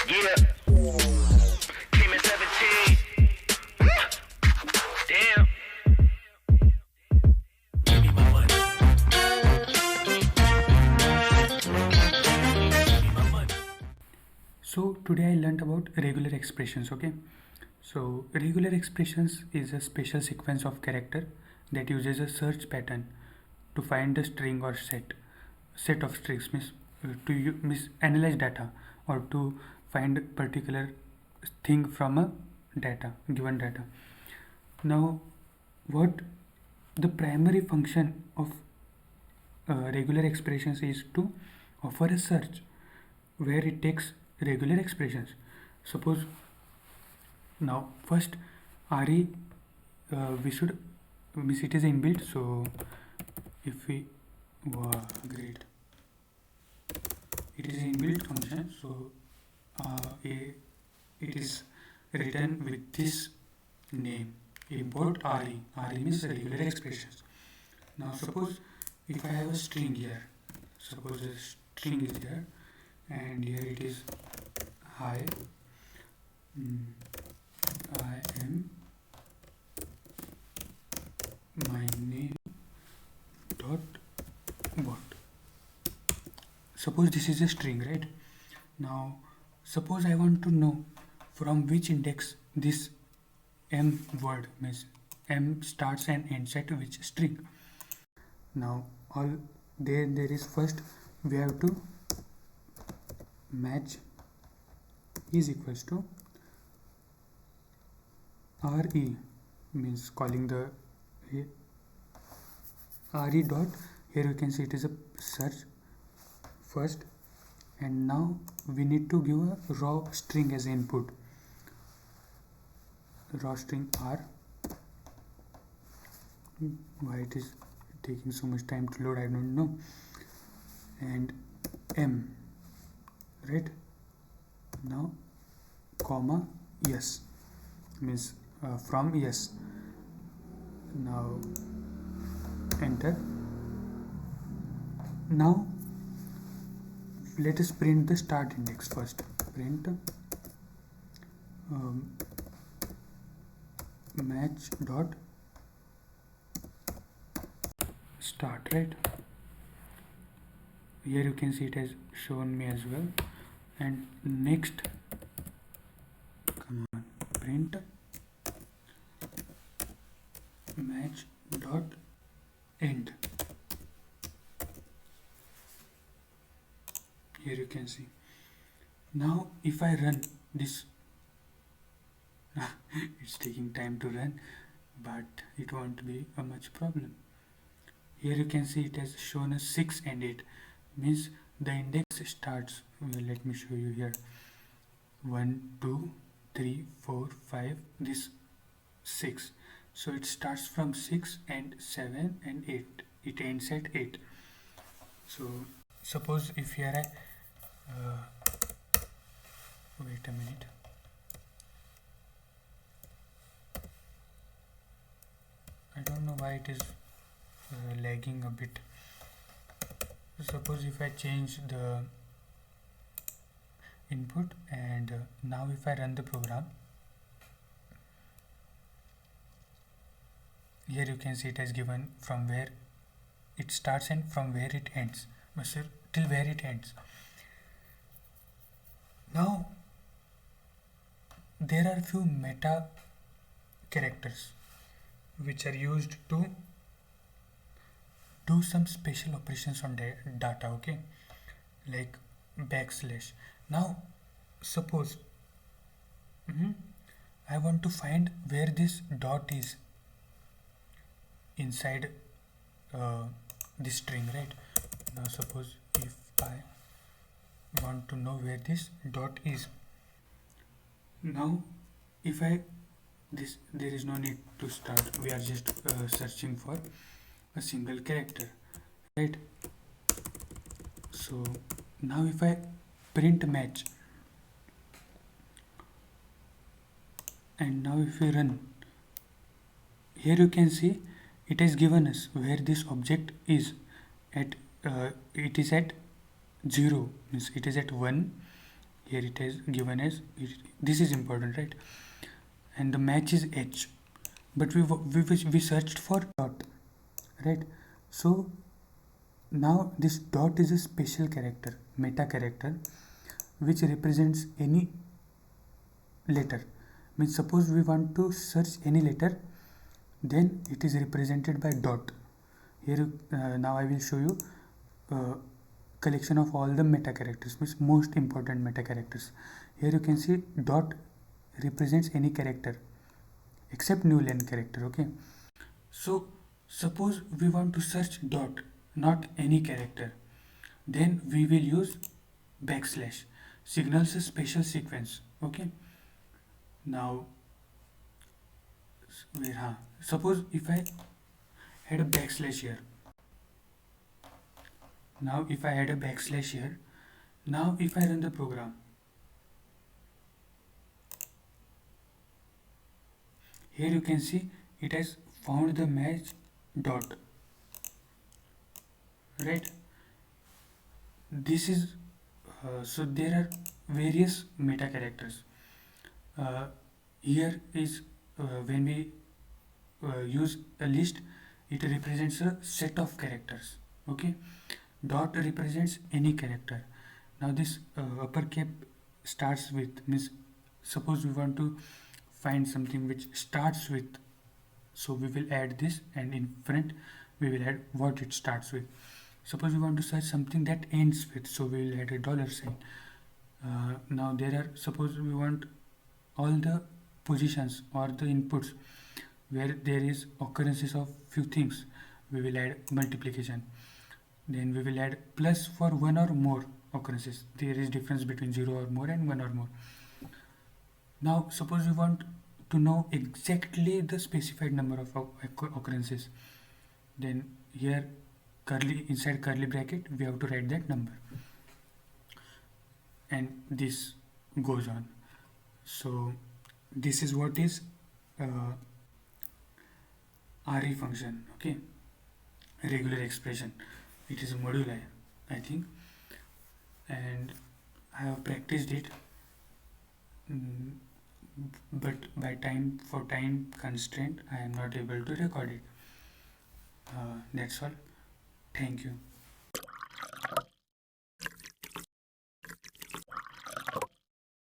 Yeah. Came at 17. Damn. Give me my money. Give me my money. So today I learned about regular expressions. Okay, so regular expressions is a special sequence of character that uses a search pattern to find a string or set of strings, means means analyze data or to find particular thing from a given data. Now, what the primary function of regular expressions is to offer a search where it takes regular expressions. Suppose now first RE we should, means it is inbuilt, so if we, wow, great, it is inbuilt function, so it is written with this name, import RE means regular expressions. Now suppose if I have a string here, suppose a string is there and here it is hi, I am, my name dot what. Suppose this is a string, right? Now suppose I want to know from which index this m word, means m starts and ends at which string. Now all there is, first we have to match is equals to re, means calling the re dot, here you can see it is a search first, and now we need to give a raw string as input, raw string r. Why it is taking so much time to load, I don't know. And m, right? Now comma yes, means from yes. Now enter. Now let us print the start index first. Print match dot start, right? Here you can see it has shown me as well. And next, come on, print match dot end. Here you can see. Now if I run this, it's taking time to run, but it won't be a much problem. Here you can see it has shown us 6 and 8, means the index starts, let me show you here, 1 2 3 4 5, this 6, so it starts from 6 and 7 and 8, it ends at 8. So suppose if here I wait a minute, I don't know why it is lagging a bit. Suppose if I change the input and now if I run the program, here you can see it has given from where it starts and from where it ends, till where it ends. Now there are few meta characters which are used to do some special operations on data, okay, like backslash. Now suppose I want to find where this dot is inside this string, right? Now suppose if I want to know where this dot is, now if I this, there is no need to start, we are just searching for a single character, right? So now if I print match and now if we run, here you can see it has given us where this object is at, it is at 0, means it is at 1, Here it is given as this is important, right? And the match is H, but we searched for dot, right? So now this dot is a special character, meta character, which represents any letter. Means suppose we want to search any letter, then it is represented by dot. Here now I will show you collection of all the meta characters, means most important meta characters. Here you can see dot represents any character except new line character. Okay, so suppose we want to search dot, not any character, then we will use backslash, signals a special sequence. Okay, now suppose if I had a backslash here, now if I had a backslash here, now if I run the program, here you can see it has found the match dot, right? This is so there are various meta characters. Here is when we use a list, it represents a set of characters. Okay, dot represents any character. Now this upper cap starts with, means suppose we want to find something which starts with, so we will add this, and in front we will add what it starts with. Suppose we want to search something that ends with, so we will add a dollar sign. Now there are, suppose we want all the positions or the inputs where there is occurrences of few things, we will add multiplication. Then we will add plus for one or more occurrences. There is difference between 0 or more and 1 or more. Now suppose we want to know exactly the specified number of occurrences, then here inside curly bracket we have to write that number, and this goes on. So this is what is RE function. Okay, regular expression. It is a module, I think, and I have practiced it, but for time constraint I am not able to record it. That's all. Thank you.